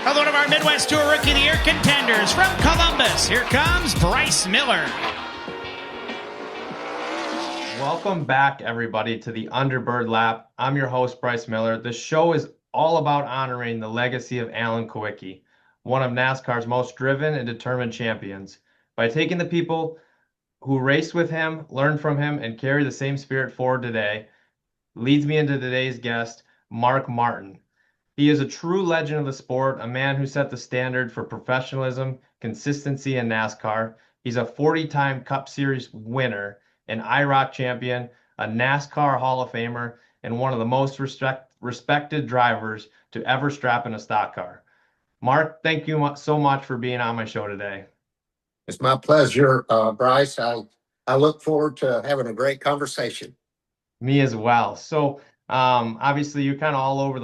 Another one of our Midwest Tour Rookie of the Year contenders from Columbus. Here comes Bryce Miller. Welcome back, everybody, to the Underbird Lap. I'm your host, Bryce Miller. The show is all about honoring the legacy of Alan Kulwicki, one of NASCAR's most driven and determined champions. By taking the people who raced with him, learned from him, and carry the same spirit forward today, leads me into today's guest, Mark Martin. He is a true legend of the sport, a man who set the standard for professionalism, consistency in NASCAR. He's a 40-time Cup Series winner, an IROC champion, a NASCAR Hall of Famer, and one of the most respected drivers to ever strap in a stock car. Mark, thank you so much for being on my show today. It's my pleasure, Bryce. I look forward to having a great conversation. Me as well. So, obviously, you're kind of all over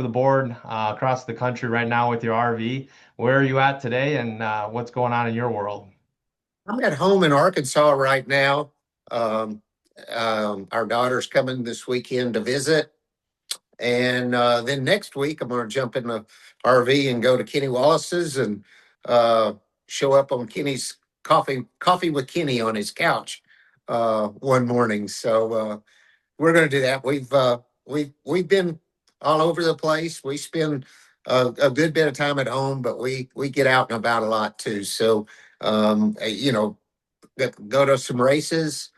the board across the country right now with your RV. Where are you at today, and what's going on in your world? I'm at home in Arkansas right now. Our daughter's coming this weekend to visit, and then next week I'm going to jump in the RV and go to Kenny Wallace's and show up on Kenny's coffee with Kenny on his couch one morning. So we're going to do that. We've been all over the place. We spend a good bit of time at home, but we get out and about a lot too. So go to some races.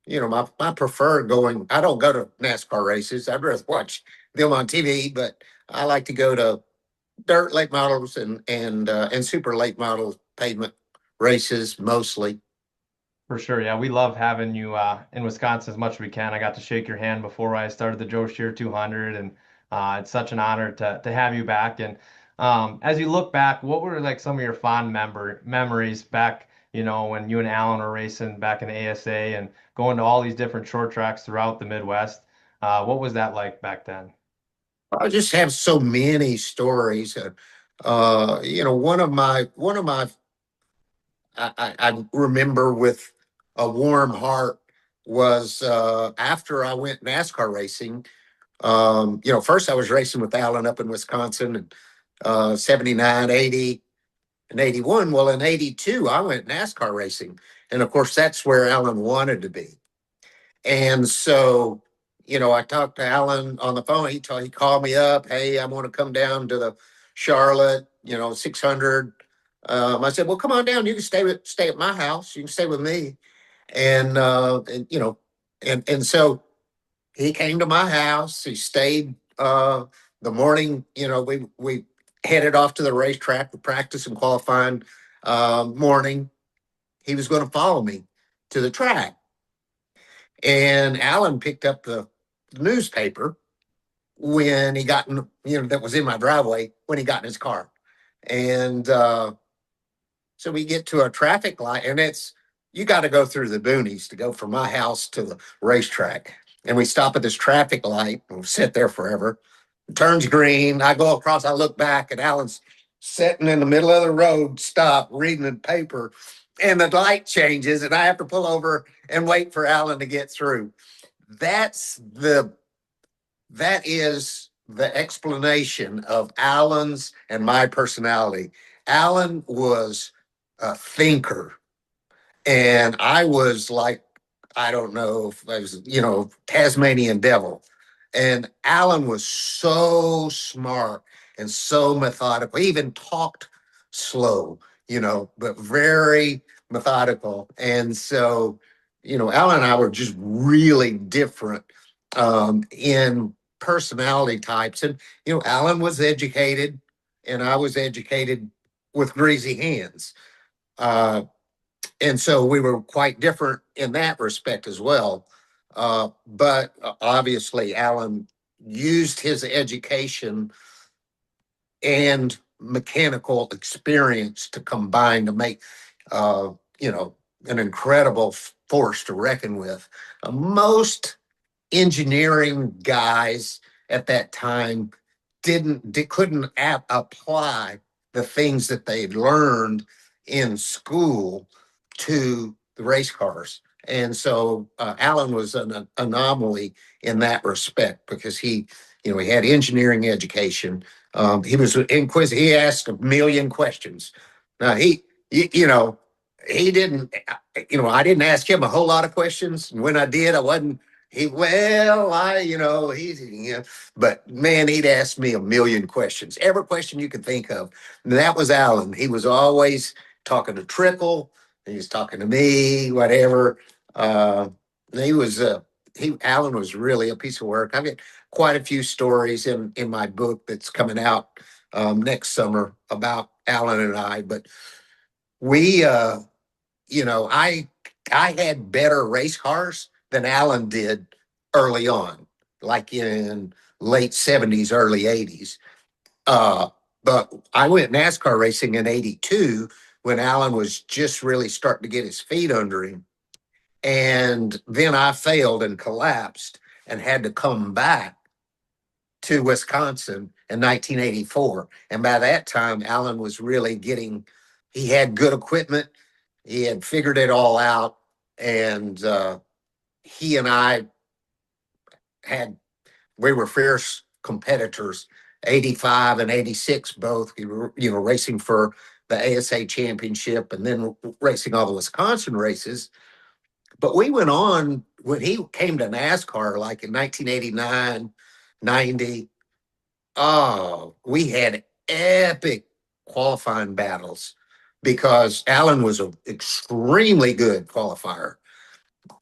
I prefer going. I don't go to NASCAR races. I'd rather watch them on TV, but I like to go to dirt late models and super late model pavement races mostly. For sure. Yeah, we love having you in Wisconsin as much as we can. I got to shake your hand before I started the Joe Shear 200, and it's such an honor to have you back. And as you look back, what were like some of your fond memories back, when you and Alan were racing back in the ASA and going to all these different short tracks throughout the Midwest? What was that like back then? I just have so many stories. One of my I remember with a warm heart was after I went NASCAR racing. First I was racing with Alan up in Wisconsin in 79, 80, and 81. Well, in 82, I went NASCAR racing. And of course, that's where Alan wanted to be. And so, I talked to Alan on the phone. He called me up. Hey, I want to come down to the Charlotte, 600. I said, well, come on down. You can stay at my house. You can stay with me. And so he came to my house. He stayed the morning. We headed off to the racetrack for practice and qualifying morning. He was going to follow me to the track. And Alan picked up the newspaper when he got in, that was in my driveway when he got in his car. And so we get to a traffic light, and you got to go through the boonies to go from my house to the racetrack. And we stop at this traffic light and we'll sit there forever. It turns green. I go across, I look back, and Alan's sitting in the middle of the road, stop reading the paper, and the light changes, and I have to pull over and wait for Alan to get through. That is the explanation of Alan's and my personality. Alan was a thinker, and I was like, I don't know if I was, Tasmanian devil. And Alan was so smart and so methodical. He even talked slow, but very methodical. And so, Alan and I were just really different in personality types. And, Alan was educated and I was educated with greasy hands. And so we were quite different in that respect as well. But obviously, Alan used his education and mechanical experience to combine to make, an incredible force to reckon with. Most engineering guys at that time couldn't apply the things that they'd learned in school to the race cars. And so Alan was an anomaly in that respect because he had engineering education, He was inquisitive. He asked a million questions. Now you know, he didn't. I didn't ask him a whole lot of questions. And when I did, I wasn't. But man, he'd ask me a million questions, every question you could think of. And that was Alan. He was always talking to Trickle. He was talking to me, whatever. Uh, he was. Alan was really a piece of work. I've got quite a few stories in my book that's coming out next summer about Alan and I. But we, I had better race cars than Alan did early on, like in late 70s, early 80s. Uh, but I went NASCAR racing in 82 when Alan was just really starting to get his feet under him. And then I failed and collapsed and had to come back to Wisconsin in 1984. And by that time, Alan was really he had good equipment. He had figured it all out. And he and I we were fierce competitors, 85 and 86 both. We were, racing for the ASA championship and then racing all the Wisconsin races. But we went on when he came to NASCAR, like in 1989, 90. Oh, we had epic qualifying battles because Alan was an extremely good qualifier.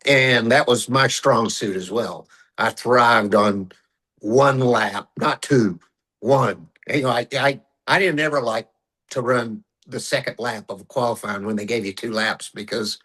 And that was my strong suit as well. I thrived on one lap, not two, one. I didn't ever like to run the second lap of qualifying when they gave you two laps because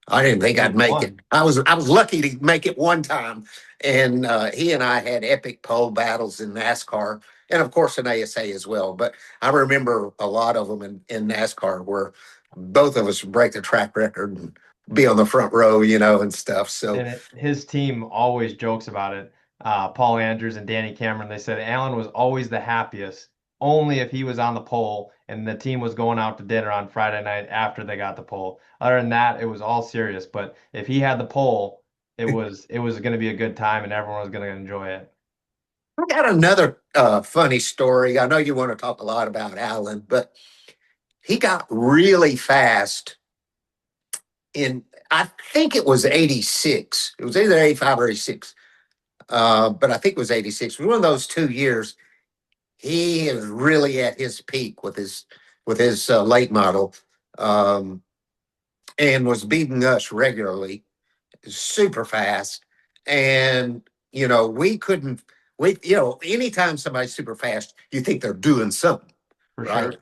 I didn't think I'd make it. I was lucky to make it one time, and he and I had epic pole battles in NASCAR, and of course in ASA as well. But I remember a lot of them in NASCAR where both of us would break the track record and be on the front row, and stuff. So And his team always jokes about it. Paul Andrews and Danny Cameron, they said Alan was always the happiest, only if he was on the pole and the team was going out to dinner on Friday night after they got the pole. Other than that, it was all serious. But if he had the pole, it was going to be a good time and everyone was going to enjoy it. I got another funny story. I know you want to talk a lot about Alan, but he got really fast I think it was 86. It was either 85 or 86. But I think it was 86. It was one of those 2 years. He is really at his peak with his late model, um, and was beating us regularly, super fast. And we couldn't. Anytime somebody's super fast, you think they're doing something, For right? sure.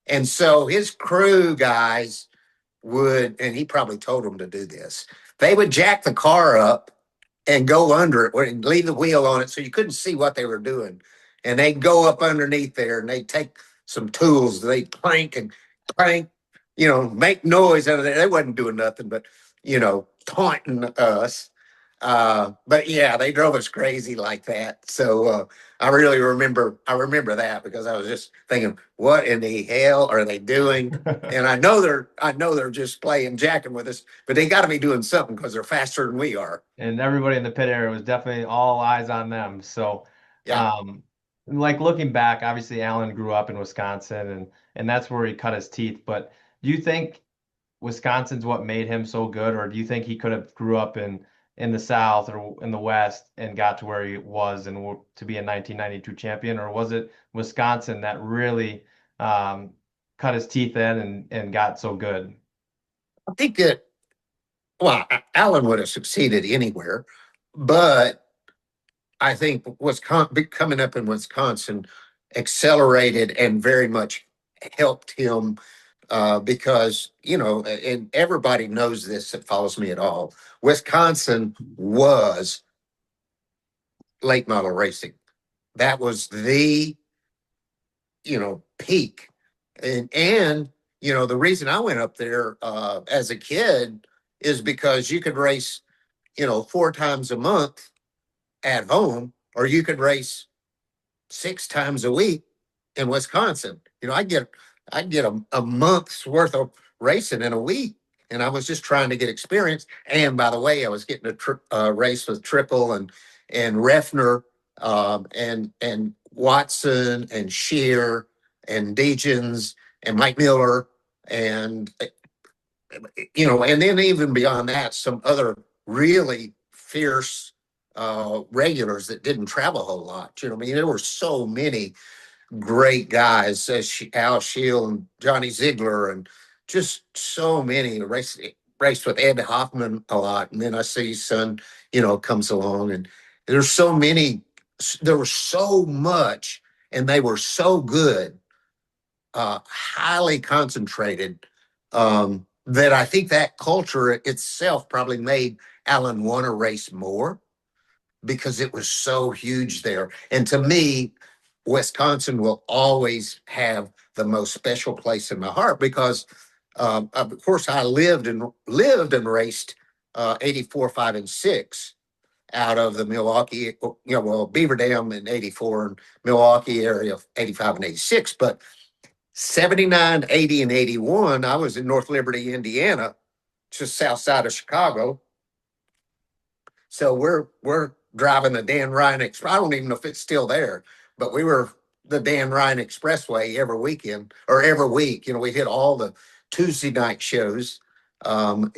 And so his crew guys and he probably told them to do this. They would jack the car up and go under it and leave the wheel on it so you couldn't see what they were doing. And they'd go up underneath there and they'd take some tools, they'd clank and clank, make noise out of there. They wasn't doing nothing but, taunting us. But yeah, they drove us crazy like that. So I really remember that because I was just thinking, what in the hell are they doing? And I know they're just playing jacking with us, but they got to be doing something because they're faster than we are. And everybody in the pit area was definitely all eyes on them. So, Yeah. like looking back, obviously Alan grew up in Wisconsin and that's where he cut his teeth. But do you think Wisconsin's what made him so good, or do you think he could have grew up in the South or in the West and got to where he was and to be a 1992 champion, or was it Wisconsin that really cut his teeth in and got so good? I think that, well, Alan would have succeeded anywhere, but I think Wisconsin, coming up in Wisconsin accelerated and very much helped him because, and everybody knows this that follows me at all. Wisconsin was late model racing. That was the, peak. And the reason I went up there as a kid is because you could race, 4 times a month at home, or you could race 6 times a week in Wisconsin. I'd get a month's worth of racing in a week. And I was just trying to get experience. And by the way, I was getting a race with Triple and Refner, and Watson and Shear and Degens and Mike Miller and and then even beyond that, some other really fierce regulars that didn't travel a whole lot. I mean, there were so many great guys, Al Shield and Johnny Ziegler, and just so many raced with Ed Hoffman a lot. And then I see his son, comes along, and there's so many. There was so much, and they were so good, highly concentrated, that I think that culture itself probably made Alan want to race more because it was so huge there. And to me, Wisconsin will always have the most special place in my heart because, of course, I lived and raced 84, 5, and 6 out of the Milwaukee, Beaver Dam in 84 and Milwaukee area of 85 and 86. But 79, 80, and 81, I was in North Liberty, Indiana, just south side of Chicago. So we're driving the Dan Ryan Express. I don't even know if it's still there, but we were the Dan Ryan Expressway every weekend or every week. We hit all the Tuesday night shows, and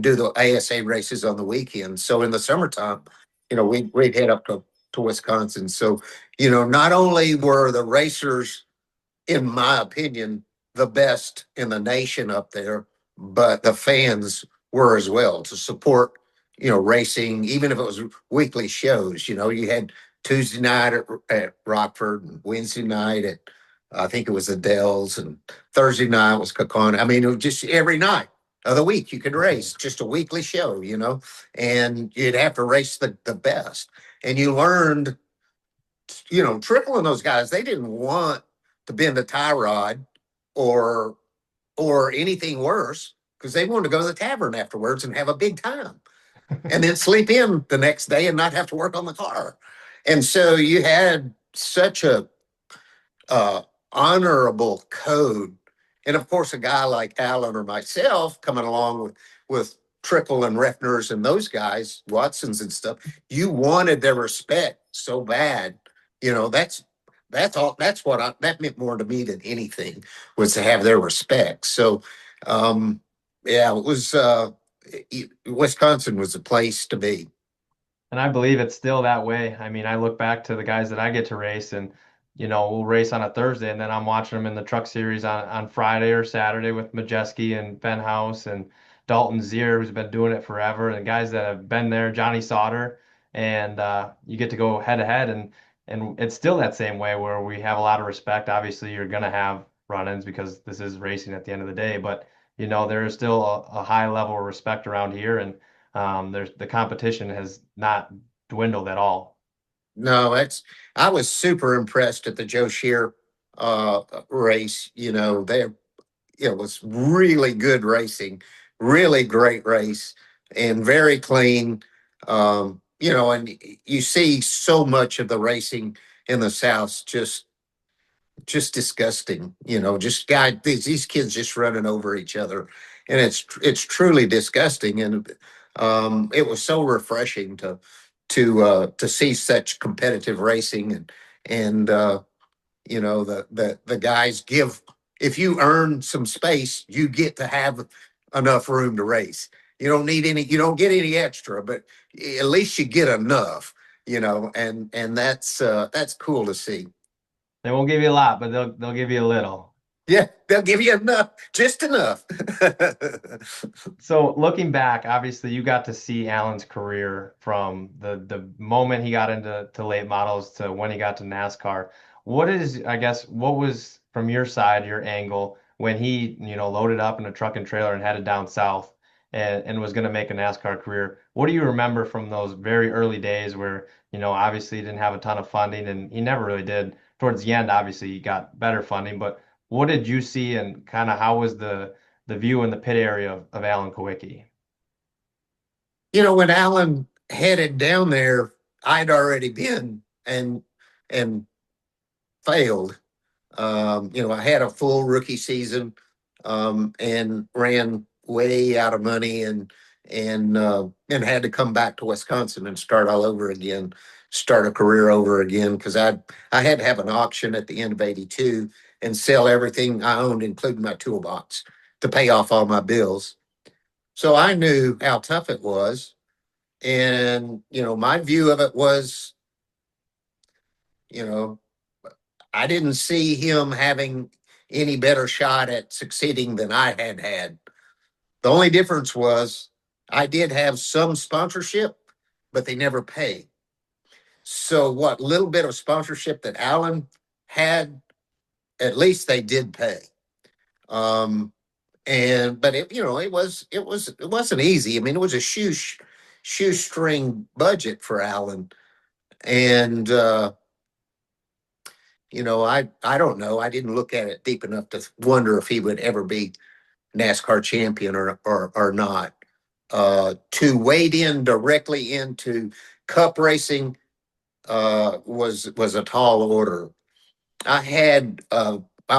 do the ASA races on the weekend. So in the summertime, we'd head up to Wisconsin. So, not only were the racers, in my opinion, the best in the nation up there, but the fans were as well to support, racing, even if it was weekly shows. You had Tuesday night at Rockford and Wednesday night at, I think it was the Dells, and Thursday night was Kokona. I mean, it was just every night of the week you could race, just a weekly show, and you'd have to race the best. And you learned, Triple and those guys, they didn't want to bend a tie rod or anything worse because they wanted to go to the tavern afterwards and have a big time and then sleep in the next day and not have to work on the car. And so you had such a uh, honorable code. And of course, a guy like Alan or myself coming along with Trickle and Refners and those guys, Watsons and stuff, you wanted their respect so bad. That's all. That meant more to me than anything, was to have their respect. So, yeah, it was. Wisconsin was a place to be. And I believe it's still that way. I mean, I look back to the guys that I get to race, and we'll race on a Thursday, and then I'm watching them in the Truck Series on Friday or Saturday with Majeski and Ben House and Dalton Zier, who's been doing it forever, and guys that have been there, Johnny Sauter, and you get to go head to head, and it's still that same way where we have a lot of respect. Obviously, you're gonna have run-ins because this is racing at the end of the day, but there is still a high level of respect around here, and the competition has not dwindled at all. No, I was super impressed at the Joe Shear race. It was really good racing, really great race, and very clean. And you see so much of the racing in the South just disgusting. Just these kids just running over each other, and it's truly disgusting. And it was so refreshing to see such competitive racing, and the guys give. If you earn some space, you get to have enough room to race. You don't need any. You don't get any extra, but at least you get enough. And that's cool to see. They won't give you a lot, but they'll give you a little. Yeah, they'll give you enough, just enough. So looking back, obviously you got to see Alan's career from the moment he got into late models to when he got to NASCAR. What was from your side, your angle, when he, loaded up in a truck and trailer and headed down south and was going to make a NASCAR career? What do you remember from those very early days where, obviously he didn't have a ton of funding, and he never really did. Towards the end, obviously he got better funding, but what did you see, and kind of how was the view in the pit area of Alan Kulwicki? When Alan headed down there, I'd already been and failed. I had a full rookie season, and ran way out of money, and had to come back to Wisconsin and start all over again. start a career over again because I had to have an auction at the end of '82 and sell everything I owned, including my toolbox, to pay off all my bills. So I knew how tough it was. And, my view of it was, you know, I didn't see him having any better shot at succeeding than I had had. The only difference was I did have some sponsorship, but they never paid. So what little bit of sponsorship that Alan had, at least they did pay. But it wasn't easy. I mean, it was a shoestring budget for Alan. And I don't know. I didn't look at it deep enough to wonder if he would ever be NASCAR champion or not. To wade in directly into Cup racing was a tall order. I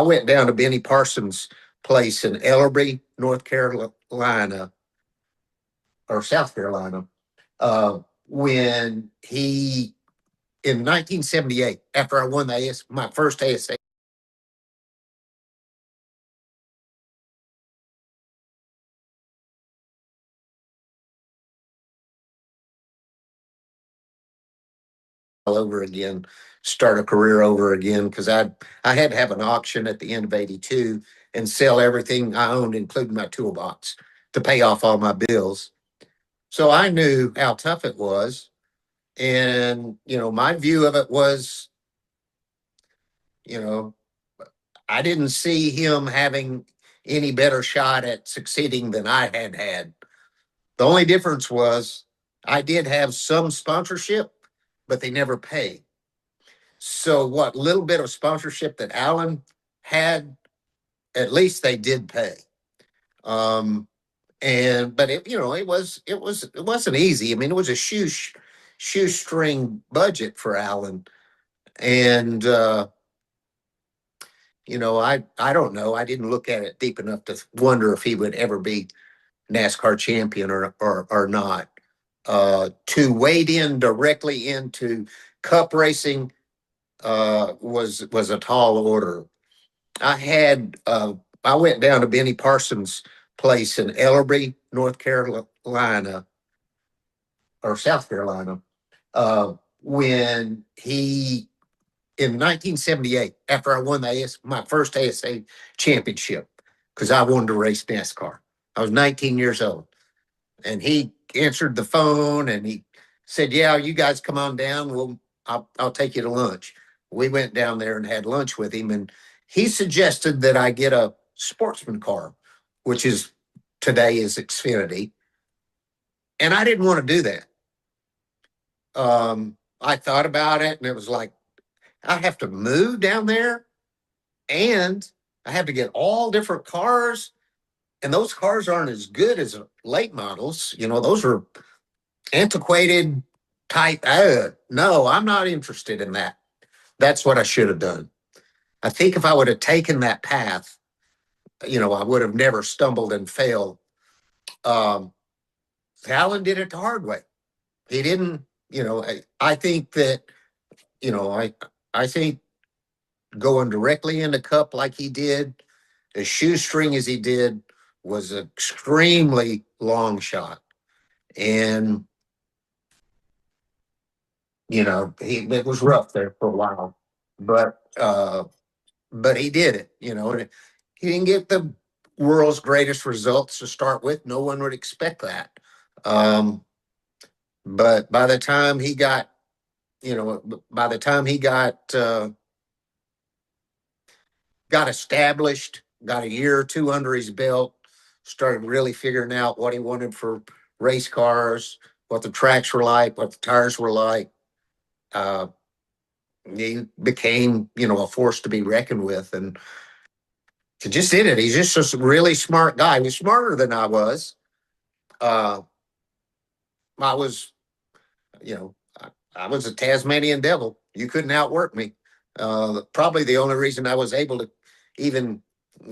went down to Benny Parsons' place in Ellerby, North Carolina, or South Carolina, when he in 1978, after I won my first ASA. All over again, start a career over again because I had to have an auction at the end of '82 and sell everything I owned, including my toolbox, to pay off all my bills. So I knew how tough it was, and my view of it was, you know, I didn't see him having any better shot at succeeding than I had had. The only difference was I did have some sponsorship, but they never paid. So what little bit of sponsorship that Alan had, at least they did pay. But it wasn't easy. I mean, it was a shoestring budget for Alan. And I don't know. I didn't look at it deep enough to wonder if he would ever be NASCAR champion or not. To wade in directly into Cup racing was a tall order. I went down to Benny Parsons' place in Ellerby, North Carolina, or South Carolina, when he in 1978, after I won my first ASA championship, because I wanted to race NASCAR. I was 19 years old. And he answered the phone and he said, "Yeah, you guys come on down. I'll take you to lunch." We went down there and had lunch with him. And he suggested that I get a sportsman car, which is today is Xfinity. And I didn't want to do that. I thought about it and it was like, I have to move down there and I have to get all different cars. And those cars aren't as good as late models. Those are antiquated type. No, I'm not interested in that. That's what I should have done. I think if I would have taken that path, I would have never stumbled and failed. Alan did it the hard way. He didn't, I think that, I think going directly into Cup like he did, as shoestring as he did, was an extremely long shot. And it was rough there for a while, but he did it. And he didn't get the world's greatest results to start with. No one would expect that. But by the time he got, by the time he got established, got a year or two under his belt, started really figuring out what he wanted for race cars, what the tracks were like, what the tires were like. He became, a force to be reckoned with, and he just did it. He's just a really smart guy. He was smarter than I was. I was, you know, I was a Tasmanian devil. You couldn't outwork me. Probably the only reason I was able to even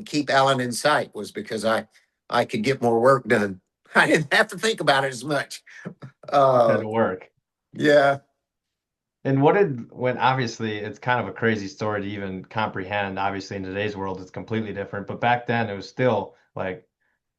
keep Alan in sight was because I could get more work done. I didn't have to think about it as much. Had to work. Yeah. And what did, when obviously it's kind of a crazy story to even comprehend. Obviously, in today's world, it's completely different. But back then, it was still like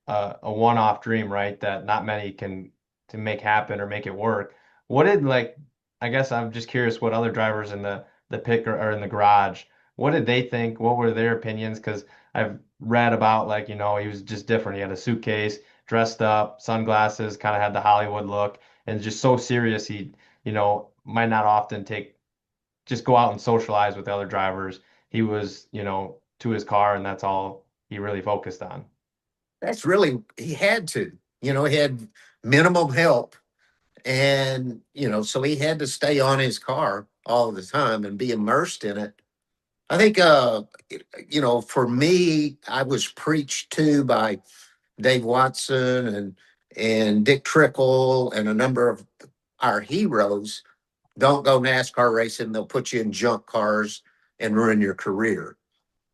a one-off dream, right? That not many can to make happen or make it work. What did like, I guess I'm just curious what other drivers in the pit or in the garage, what did they think? What were their opinions? Because I've read about like, he was just different. He had a suitcase, dressed up, sunglasses, kind of had the Hollywood look, and just so serious he, might not often just go out and socialize with other drivers. He was, to his car, and that's all he really focused on. That's really, he had to, he had minimum help. And, so he had to stay on his car all the time and be immersed in it. I think, for me, I was preached to by Dave Watson and Dick Trickle and a number of our heroes. Don't go NASCAR racing. They'll put you in junk cars and ruin your career.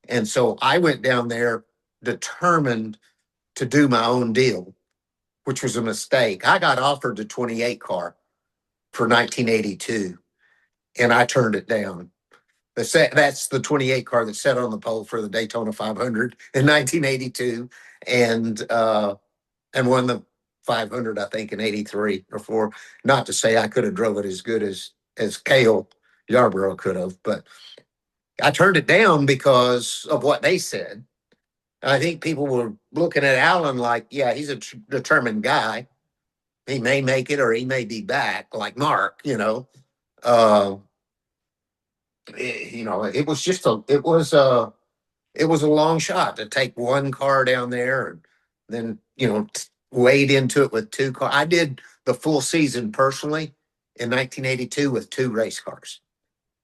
And so I went down there determined to do my own deal, which was a mistake. I got offered the 28 car for 1982, and I turned it down. That's the 28 car that sat on the pole for the Daytona 500 in 1982, and won the 500, I think, in 83 or 4. Not to say I could have drove it as good as Cale Yarborough could have, but I turned it down because of what they said. I think people were looking at Alan like, yeah, he's a determined guy. He may make it or he may be back, like Mark. Uh, it was just a long shot to take one car down there and then wade into it with two cars. I did the full season personally in 1982 with two race cars.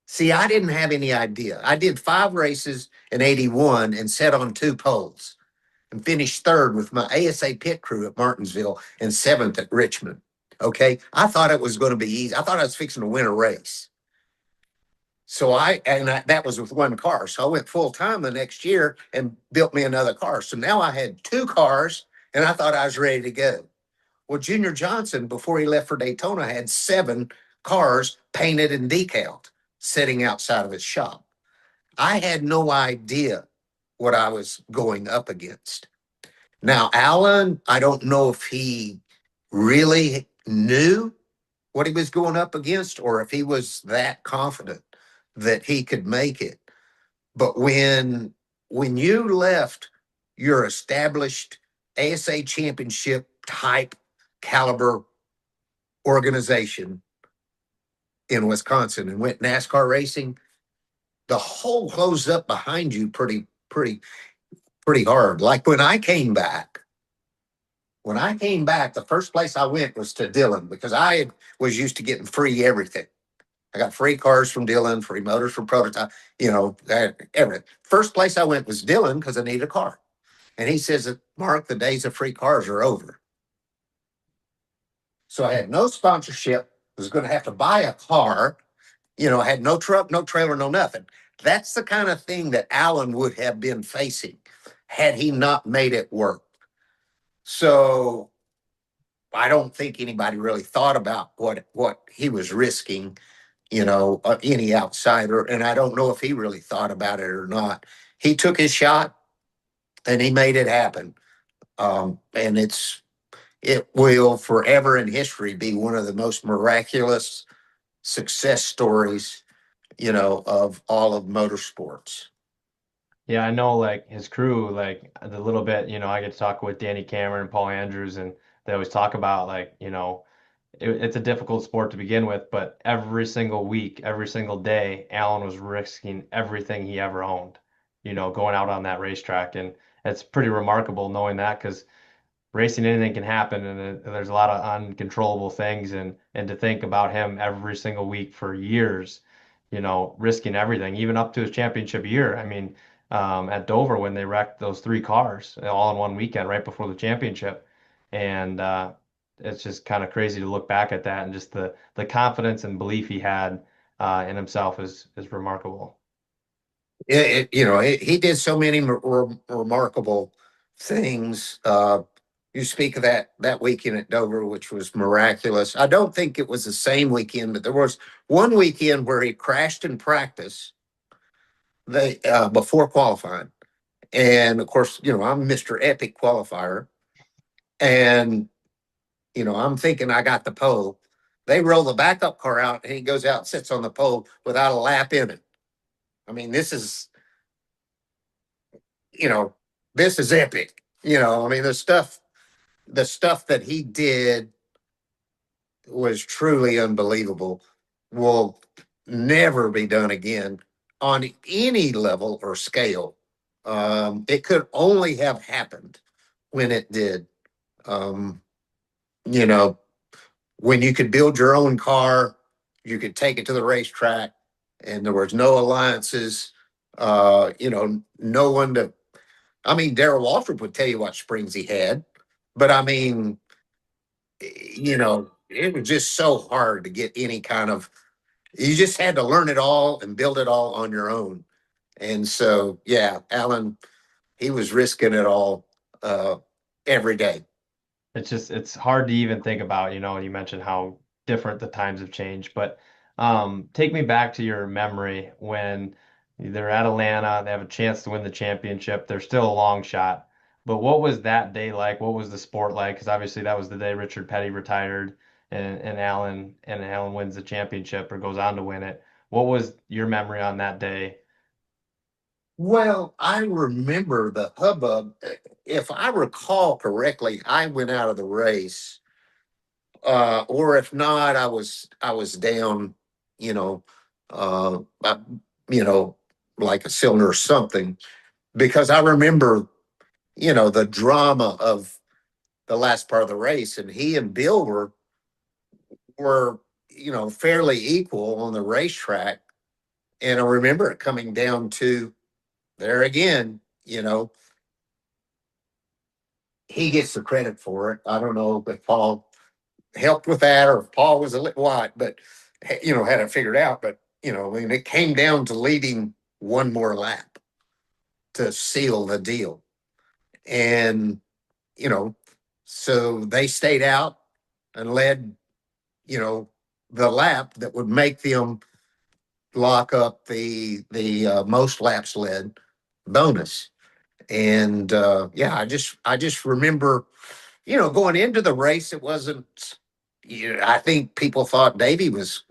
See, I didn't have any idea. I did 5 races in 81 and sat on 2 poles and finished third with my ASA pit crew at Martinsville and seventh at Richmond. Okay. I thought it was going to be easy. I thought I was fixing to win a race. That was with one car. So I went full time the next year and built me another car. So now I had 2 cars and I thought I was ready to go. Well, Junior Johnson, before he left for Daytona, had 7 cars painted and decaled sitting outside of his shop. I had no idea what I was going up against. Now, Alan, I don't know if he really knew what he was going up against or if he was that confident that he could make it. But when you left your established ASA championship type caliber organization in Wisconsin and went NASCAR racing, the hole closed up behind you pretty hard. Like when I came back, the first place I went was to Dillon because I was used to getting free everything. I got free cars from Dillon, free motors from Prototype, everything. First place I went was Dillon because I needed a car. And he says, Mark, the days of free cars are over. So I had no sponsorship, was going to have to buy a car. I had no truck, no trailer, no nothing. That's the kind of thing that Alan would have been facing had he not made it work. So I don't think anybody really thought about what he was risking, any outsider. And I don't know if he really thought about it or not. He took his shot and he made it happen. And it will forever in history be one of the most miraculous success stories, of all of motorsports. Yeah, I know like his crew, like the little bit, I get to talk with Danny Cameron and Paul Andrews, and they always talk about like, it's a difficult sport to begin with, but every single week, every single day, Allen was risking everything he ever owned, going out on that racetrack. And it's pretty remarkable knowing that because racing anything can happen and there's a lot of uncontrollable things and to think about him every single week for years, risking everything, even up to his championship year. I mean, at Dover when they wrecked those 3 cars all in one weekend right before the championship. And it's just kind of crazy to look back at that and just the confidence and belief he had in himself is remarkable. He did so many remarkable things. you speak of that weekend at Dover, which was miraculous. I don't think it was the same weekend, but there was one weekend where he crashed in practice before qualifying. And of course, I'm Mr. Epic qualifier. And, I'm thinking I got the pole. They roll the backup car out and he goes out and sits on the pole without a lap in it. I mean, you know, this is epic. I mean, the stuff that he did was truly unbelievable. Will never be done again on any level or scale. It could only have happened when it did. Um, you know, when you could build your own car, you could take it to the racetrack, and there was no alliances. No one to. I mean, Darrell Waltrip would tell you what springs he had, but I mean, it was just so hard to get any kind of. You just had to learn it all and build it all on your own. And so, yeah, Alan, he was risking it all uh, every day. It's hard to even think about, you mentioned how different the times have changed, but take me back to your memory when they're at Atlanta, they have a chance to win the championship. They're still a long shot. But what was that day like? What was the sport like? Because obviously that was the day Richard Petty retired and Alan wins the championship or goes on to win it. What was your memory on that day? Well, I remember the hubbub. If I recall correctly, I went out of the race, or if not, I was down, you know, uh, you know, like a cylinder or something, because I remember, the drama of the last part of the race, and he and Bill were fairly equal on the racetrack, and I remember it coming down to there again, he gets the credit for it. I don't know if Paul helped with that or if Paul was a what, but had it figured out. But I mean, it came down to leading one more lap to seal the deal, and you know, so they stayed out and led, you know, the lap that would make them lock up the most laps led bonus. And yeah, I just remember, going into the race, it wasn't. I think people thought Davey was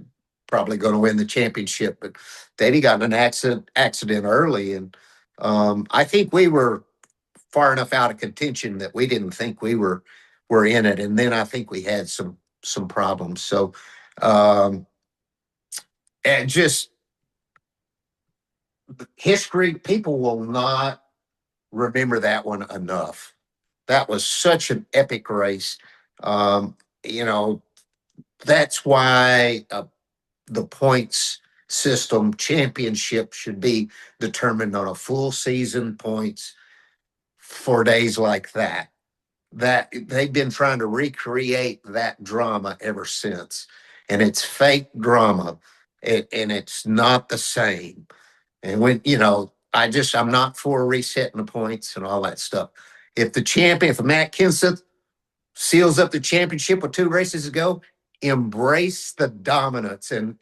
probably going to win the championship, but Davey got in an accident early, and I think we were far enough out of contention that we didn't think we were in it, and then I think we had some problems. So, um, and just history, people will not remember that one enough. That was such an epic race. Um, you know, that's why the points system championship should be determined on a full season points for days like that. That they've been trying to recreate that drama ever since, and it's fake drama, and it's not the same. And when I'm not for resetting the points and all that stuff. If Matt Kenseth seals up the championship with two races to go, embrace the dominance and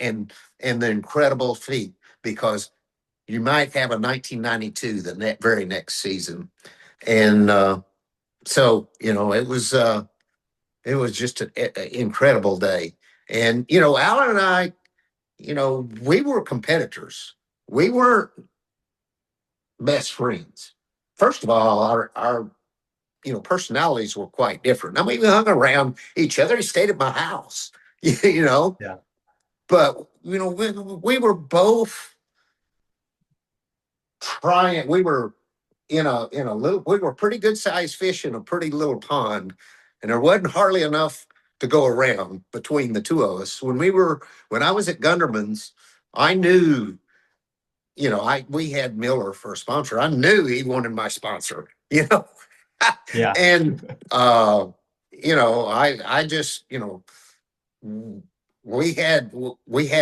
the incredible feat, because you might have a 1992 very next season. And so it was just an incredible day. And Alan and I, we were competitors. We weren't best friends. First of all, our personalities were quite different. I mean, we hung around each other. He stayed at my house, you know, Yeah. but we were both trying. We were in a little. We were pretty good sized fish in a pretty little pond, and there wasn't hardly enough to go around between the two of us. When I was at Gunderman's, I knew. We had Miller for a sponsor. I knew he wanted my sponsor. Yeah. And I just we had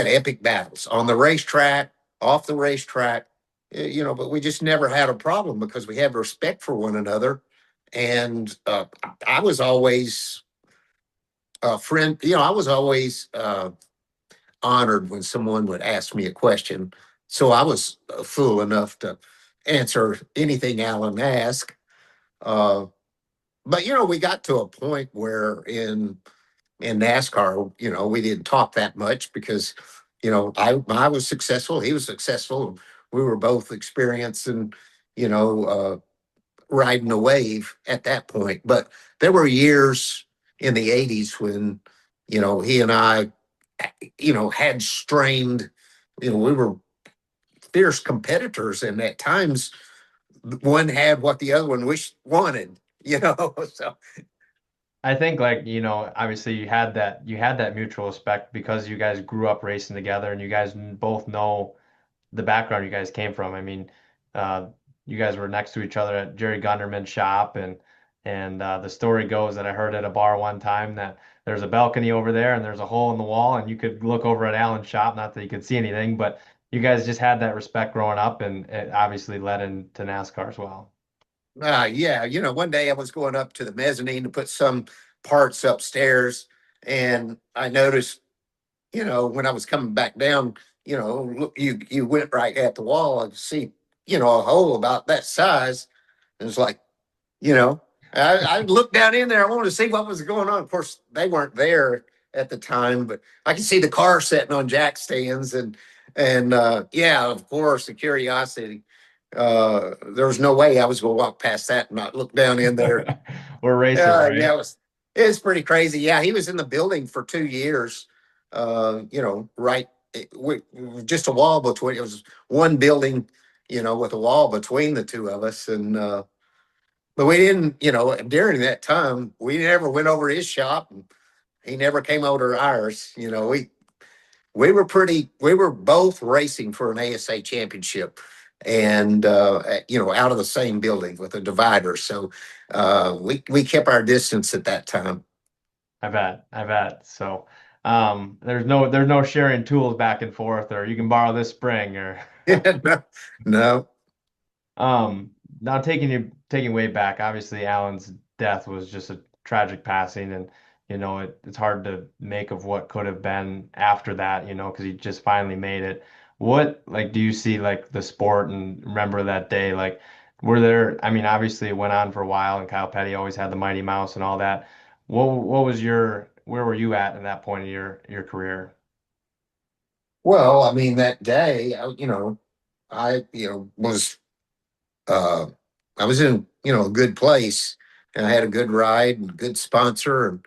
epic battles on the racetrack, off the racetrack, but we just never had a problem because we had respect for one another, And I was always a friend. I was always honored when someone would ask me a question. So I was a fool enough to answer anything Alan asked. Uh, but we got to a point where in NASCAR, we didn't talk that much because, I was successful, he was successful, we were both experienced and riding a wave at that point. But there were years in the '80s when he and I had strained. We were fierce competitors, and at times one had what the other one wished wanted. So I think like, obviously you had that mutual respect because you guys grew up racing together and you guys both know the background you guys came from. I mean, uh, you guys were next to each other at Jerry Gunderman's shop, and the story goes that I heard at a bar one time that there's a balcony over there and there's a hole in the wall and you could look over at Alan's shop. Not that you could see anything, but you guys just had that respect growing up, and it obviously led into NASCAR as well. yeah, one day I was going up to the mezzanine to put some parts upstairs, and I noticed, when I was coming back down, look, you went right at the wall and see, a hole about that size. And it's like, you know, I looked down in there. I wanted to see what was going on. Of course, they weren't there at the time, but I could see the car sitting on jack stands, and yeah, of course, the curiosity. There was no way I was going to walk past that and not look down in there. We're racers, Yeah, right? it was pretty crazy. Yeah, he was in the building for 2 years. Right, just a wall between. It was one building, with a wall between the two of us, and but we didn't. During that time, we never went over to his shop, and he never came over to ours. We were pretty. We were both racing for an ASA championship, and out of the same building with a divider. So we kept our distance at that time. I bet. So, there's no sharing tools back and forth, or you can borrow this spring, or No, no. now taking way back, obviously Alan's death was just a tragic passing, and it's hard to make of what could have been after that, because he just finally made it. What like do you see like the sport and remember that day? Like, were there? I mean, obviously it went on for a while, and Kyle Petty always had the Mighty Mouse and all that. What was where were you at in that point of your career? Well, I mean, that day, I was uh, I was in a good place, and I had a good ride and a good sponsor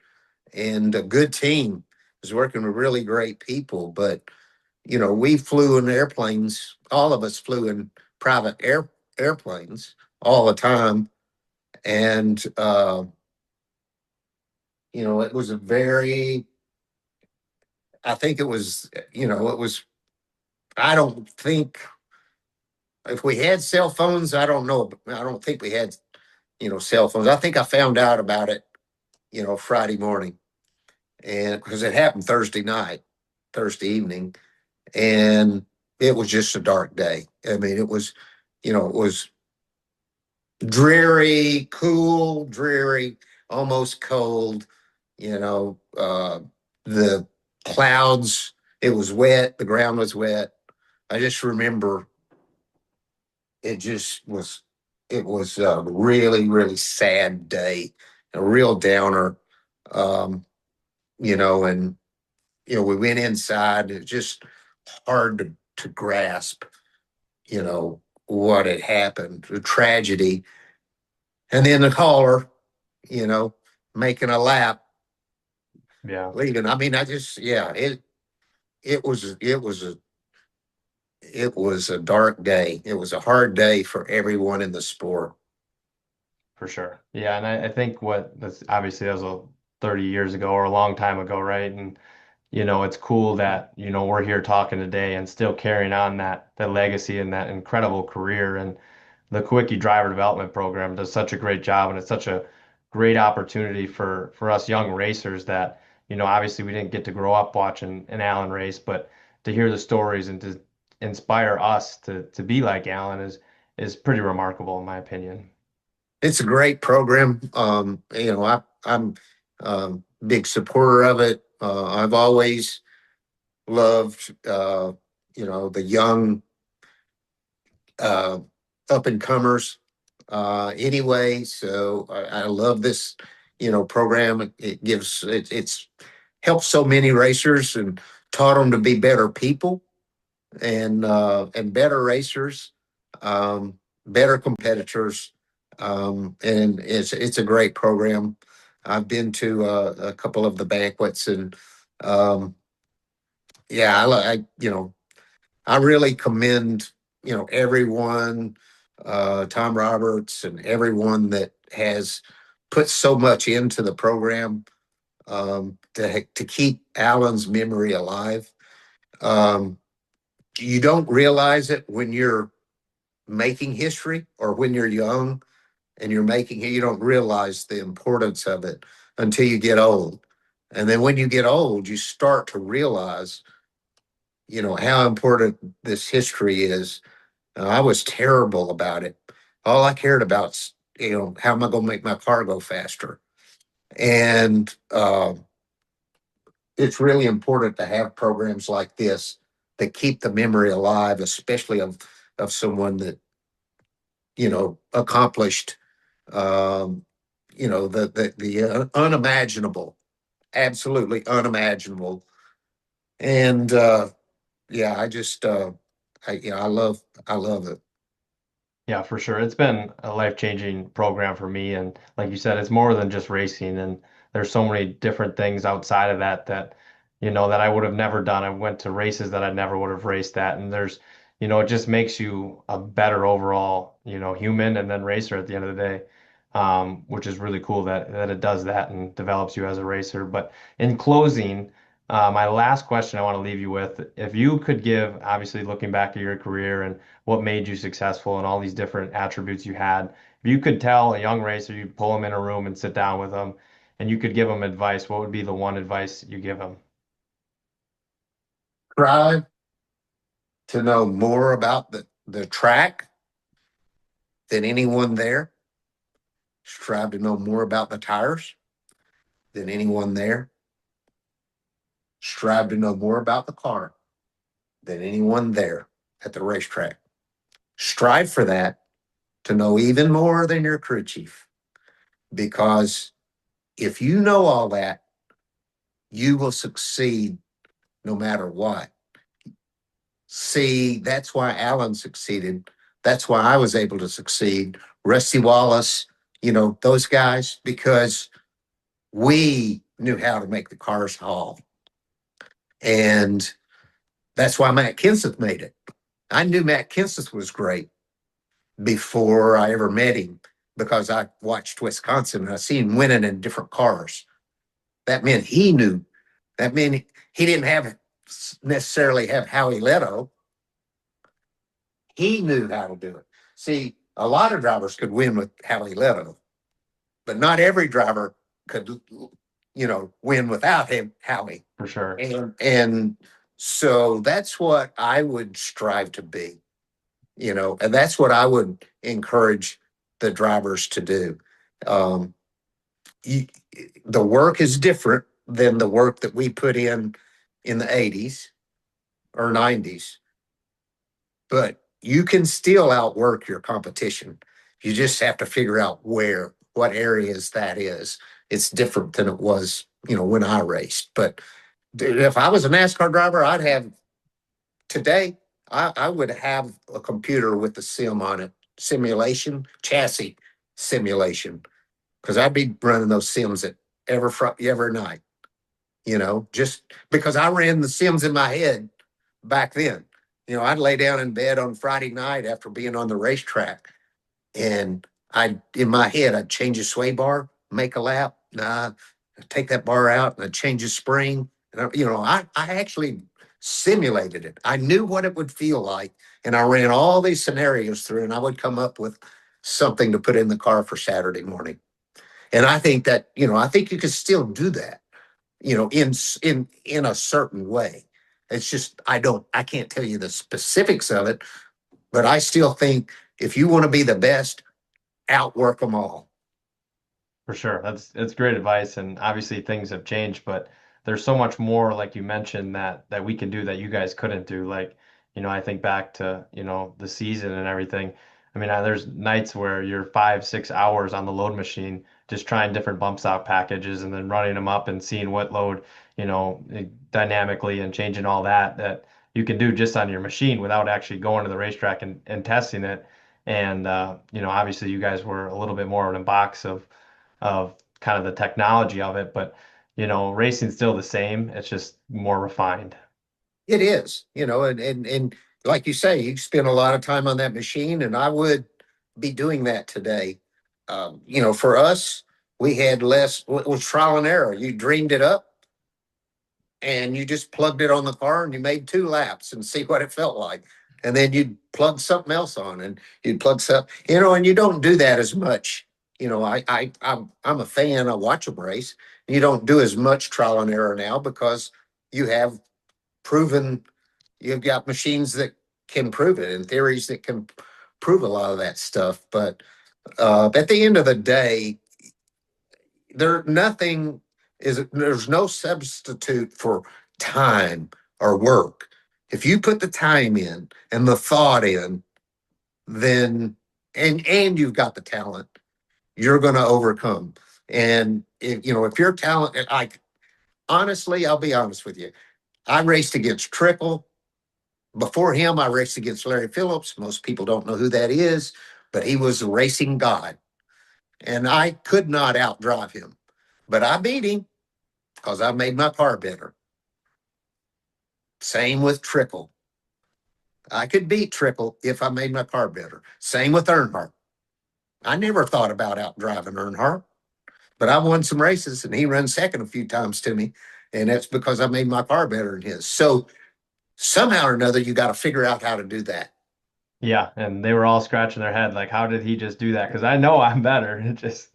and a good team. I was working with really great people, but we flew in airplanes. All of us flew in private airplanes all the time, and it was a very. I think it was. It was. I don't think if we had cell phones, I don't know. I don't think we had cell phones. I think I found out about it, Friday morning, and because it happened Thursday night, Thursday evening, and it was just a dark day. I mean, it was dreary, cool, dreary, almost cold. The clouds. It was wet. The ground was wet. I just remember it just was. It was a really, really sad day, a real downer. Um, and we went inside. It's just hard to grasp, what had happened, the tragedy. And then the caller, you know, making a lap, Yeah. leaving. I mean, yeah, it was a dark day. It was a hard day for everyone in the sport. For sure. Yeah, and I think that's obviously that was 30 years ago or a long time ago, right? And it's cool that, we're here talking today and still carrying on that legacy and that incredible career. And the Kulwicki Driver Development Program does such a great job, and it's such a great opportunity for us young racers that, obviously we didn't get to grow up watching an Allen race, but to hear the stories and to inspire us to be like Allen is pretty remarkable in my opinion. It's a great program. I'm big supporter of it. I've always loved, the young uh, up and comers. Anyway, so I love this, program. It gives it's helped so many racers and taught them to be better people and better racers, um, better competitors, and it's a great program. I've been to a couple of the banquets, and um, yeah, I really commend everyone, Tom Roberts, and everyone that has put so much into the program to keep Alan's memory alive. Um, you don't realize it when you're making history or when you're young and you're making it, you don't realize the importance of it until you get old. And then when you get old, you start to realize, how important this history is. I was terrible about it. All I cared about is, how am I going to make my car go faster? And it's really important to have programs like this that keep the memory alive, especially of someone that accomplished the unimaginable, absolutely unimaginable. And yeah, I love it. Yeah, for sure. It's been a life-changing program for me. And like you said, it's more than just racing. And there's so many different things outside of that I would have never done. I went to races that I never would have raced at. And it just makes you a better overall, human and then racer at the end of the day. Which is really cool that it does that and develops you as a racer. But in closing, my last question I want to leave you with, if you could give, obviously looking back at your career and what made you successful and all these different attributes you had. If you could tell a young racer, you pull them in a room and sit down with them, and you could give them advice, what would be the one advice you give them? Try to know more about the track than anyone there. Strive to know more about the tires than anyone there. Strive to know more about the car than anyone there at the racetrack. Strive for that to know even more than your crew chief. Because if you know all that, you will succeed no matter what. See, that's why Alan succeeded. That's why I was able to succeed. Rusty Wallace, those guys, because we knew how to make the cars haul. And that's why Matt Kenseth made it. I knew Matt Kenseth was great before I ever met him because I watched Wisconsin and I seen him winning in different cars. That meant he knew. That meant he didn't necessarily have Howie Leto. He knew how to do it. See, a lot of drivers could win with Howie Leto, but not every driver could, win without him, Howie. For sure. And so that's what I would strive to be, and that's what I would encourage the drivers to do. Um, you, the work is different than the work that we put in the 80s or 90s, but you can still outwork your competition. You just have to figure out what areas that is. It's different than it was, when I raced. But if I was a NASCAR driver, today, I would have a computer with the sim on it, chassis simulation, because I'd be running those sims at every night, just because I ran the sims in my head back then. I'd lay down in bed on Friday night after being on the racetrack, and in my head, I'd change a sway bar, make a lap. Nah, I'd take that bar out and I'd change a spring. And I actually simulated it. I knew what it would feel like, and I ran all these scenarios through, and I would come up with something to put in the car for Saturday morning. And I think that I think you can still do that, in a certain way. It's just I can't tell you the specifics of it, but I still think if you want to be the best, outwork them all. For sure. That's great advice. And obviously things have changed, but there's so much more, like you mentioned, that we can do that you guys couldn't do. Like, I think back to, the season and everything. I mean, there's nights where you're 5, 6 hours on the load machine, just trying different bump stock packages and then running them up and seeing what load, dynamically and changing all that you can do just on your machine without actually going to the racetrack and testing it. And, obviously you guys were a little bit more in a box of kind of the technology of it, but racing's still the same. It's just more refined. It is, and like you say, you spend a lot of time on that machine, and I would be doing that today. For us, we had less, it was trial and error. You dreamed it up and you just plugged it on the car and you made 2 laps and see what it felt like. And then you'd plug something else on and you'd plug something, and you don't do that as much. I'm a fan. I watch them race. You don't do as much trial and error now because you have proven, you've got machines that can prove it and theories that can prove a lot of that stuff. But at the end of the day, there's no substitute for time or work. If you put the time in and the thought in, then and you've got the talent, you're going to overcome. And if you're talented, honestly, I'll be honest with you. I raced against Trickle. Before him, I raced against Larry Phillips. Most people don't know who that is, but he was a racing god. And I could not outdrive him. But I beat him because I made my car better. Same with Trickle. I could beat Trickle if I made my car better. Same with Earnhardt. I never thought about outdriving Earnhardt, but I won some races and he ran second a few times to me. And that's because I made my car better than his. So somehow or another, you got to figure out how to do that. Yeah, and they were all scratching their head like, how did he just do that? Because I know I'm better. It just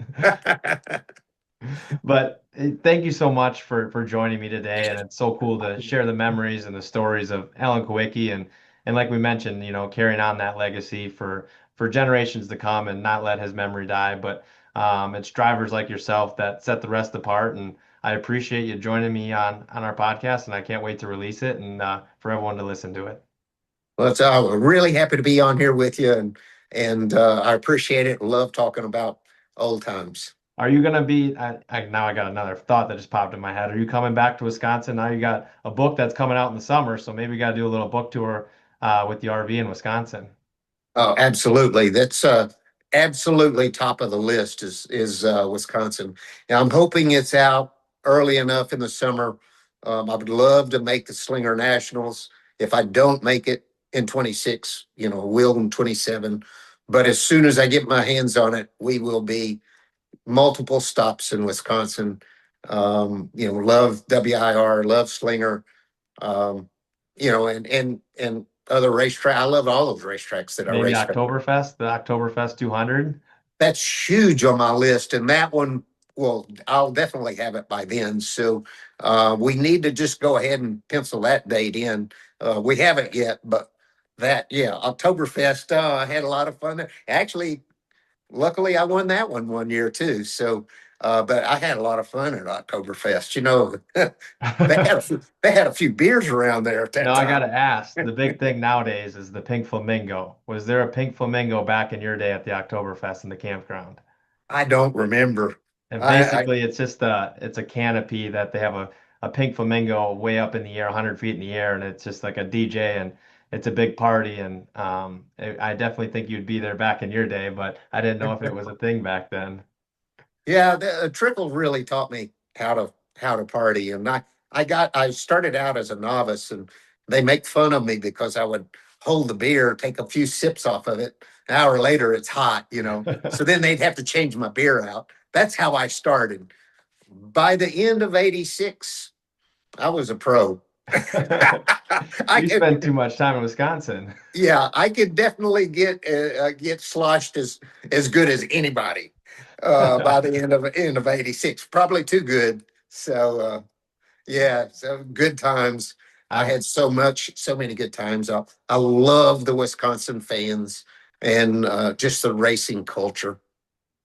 But thank you so much for joining me today, and it's so cool to share the memories and the stories of Alan Kulwicki, and like we mentioned, carrying on that legacy for generations to come and not let his memory die. But it's drivers like yourself that set the rest apart, and I appreciate you joining me on our podcast, and I can't wait to release it and for everyone to listen to it. Well, I'm really happy to be on here with you, and I appreciate it. Love talking about old times. Are you gonna be? Now I got another thought that just popped in my head. Are you coming back to Wisconsin? Now you got a book that's coming out in the summer, so maybe we got to do a little book tour with the RV in Wisconsin. Oh, absolutely. That's absolutely top of the list is Wisconsin. Now, I'm hoping it's out early enough in the summer. I would love to make the Slinger Nationals. If I don't make it in 26, will in 27. But as soon as I get my hands on it, we will be multiple stops in Wisconsin. Love WIR, love Slinger. Um, and other racetrack. I love all those racetracks that I Maybe raced. Oktoberfest, the Oktoberfest 200. That's huge on my list, and that one, well, I'll definitely have it by then. So we need to just go ahead and pencil that date in. We haven't yet, but Oktoberfest. I had a lot of fun there. Actually, luckily, I won that one year too. So, but I had a lot of fun at Oktoberfest. They had a few beers around there at that No, I time. gotta ask. The big thing nowadays is the pink flamingo. Was there a pink flamingo back in your day at the Oktoberfest in the campground? I don't remember. And I basically, it's a canopy that they have a pink flamingo way up in the air, 100 feet in the air, and it's just like a DJ, and it's a big party. And I definitely think you'd be there back in your day, but I didn't know if it was a thing back then. Yeah, the trickle really taught me how to party, and I started out as a novice, and they make fun of me because I would hold the beer, take a few sips off of it. An hour later, it's hot. So then they'd have to change my beer out. That's how I started. By the end of '86, I was a pro. I You could, spent too much time in Wisconsin. yeah, I could definitely get sloshed as good as anybody by the end of '86. Probably too good. So yeah, so good times. I I've had so many good times. I love the Wisconsin fans and just the racing culture.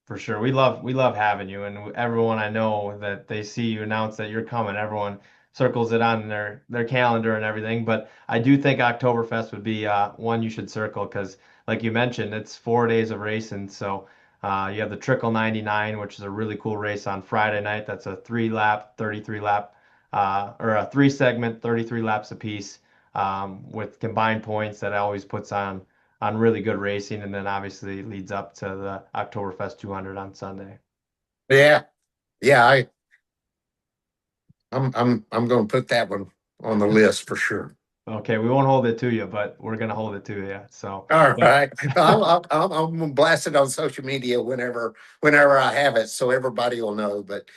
For sure. We love having you, and everyone I know that they see you announce that you're coming, everyone circles it on their calendar and everything. But I do think Oktoberfest would be one you should circle because, like you mentioned, it's 4 days of racing. So you have the Trickle 99, which is a really cool race on Friday night. That's a 3 lap, 33 lap, or a 3 segment, 33 laps apiece, with combined points that always puts on really good racing, and then obviously leads up to the Oktoberfest 200 on Sunday. Yeah, yeah. I'm going to put that one on the list for sure. Okay, we won't hold it to you, but we're gonna hold it to you. So, All but right, I'm gonna blast it on social media whenever I have it, so everybody will know. But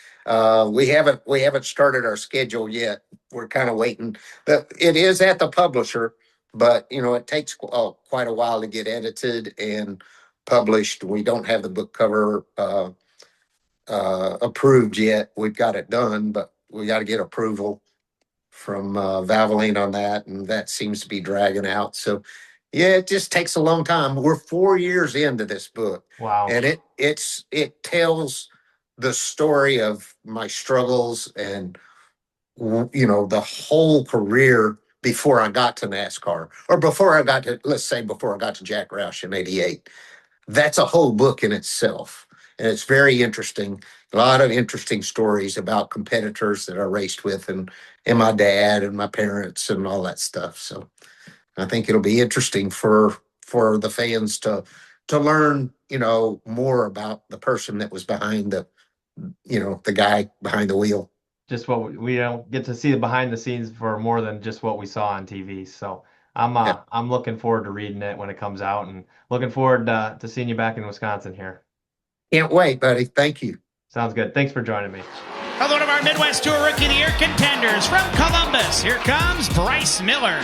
we haven't started our schedule yet. We're kind of waiting. It is at the publisher, but it takes quite a while to get edited and published. We don't have the book cover approved yet. We've got it done, but we got to get approval from Valvoline on that, and that seems to be dragging out. So, yeah, it just takes a long time. We're 4 years into this book, wow, and it tells the story of my struggles and the whole career before I got to NASCAR, or before I got to, let's say, before I got to Jack Roush in '88. That's a whole book in itself. And it's very interesting. A lot of interesting stories about competitors that I raced with, and my dad and my parents and all that stuff. So I think it'll be interesting for the fans to learn, more about the person that was behind the guy behind the wheel. just what we don't get to see the behind the scenes for more than just what we saw on TV. So Yeah. I'm looking forward to reading it when it comes out, and looking forward to seeing you back in Wisconsin here. Can't wait, buddy. Thank you. Sounds good. Thanks for joining me. One of our Midwest Tour Rookie of the Year contenders from Columbus. Here comes Bryce Miller.